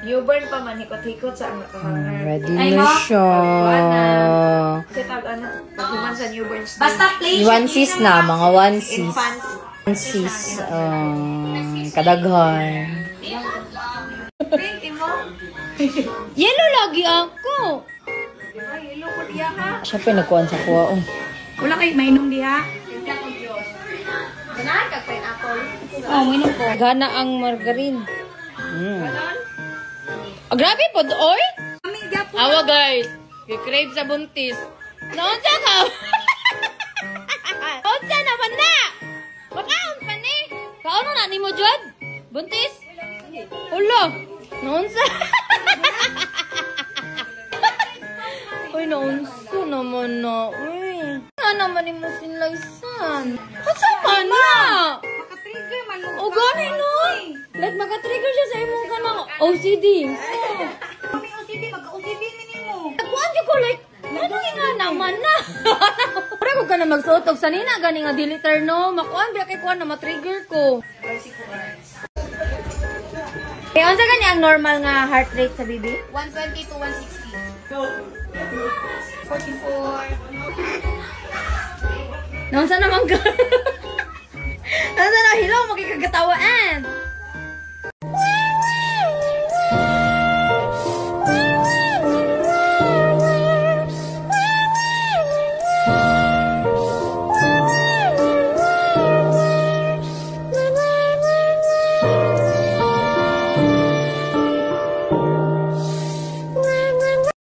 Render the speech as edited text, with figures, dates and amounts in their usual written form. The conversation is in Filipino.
Newborn pa man, hikot-hikot sa nakahangar. Ready na siya. Kasi ano, pagkuman sa newborn stage. Basta play siya. Onesies na, mga onesies. Infant. Onesies. Kadaghan. Pink, mo? Yellow lagi ako. Diba, yellow ko diya ha? Siyempre, nagkuhan sa kuha. Wala kayo mainom diha. Ganahan kag pineapple. Oh, mainom ko. Gana ang margarine. Oh, grabe po, oy! Awa guys, i-crave sa buntis. Naunsa ka? Naunsa naman na! Makaon pa ni! Kaon na ni mo, Jod? Buntis? Ulo! Naunsa? Uy, naunsa naman na. Uy, nga naman ni mo sinlaysan. Unsa man na? Maka-trigger man mo. O gani no? Like maka-trigger siya sa imong kanang OCD. Kami OCD, magka-OCD minimo. Nagkuhan siya ko like, ano nga naman na? Para ko ka na magsuotog sa nina, gani nga diliter no? Makuhan biya kay kuhan na matrigger ko. Kaya unsa gani ang normal nga heart rate sa baby? 120 to 160. 44. Naunsa naman ka? Naunsa na hilaw makikagatawan?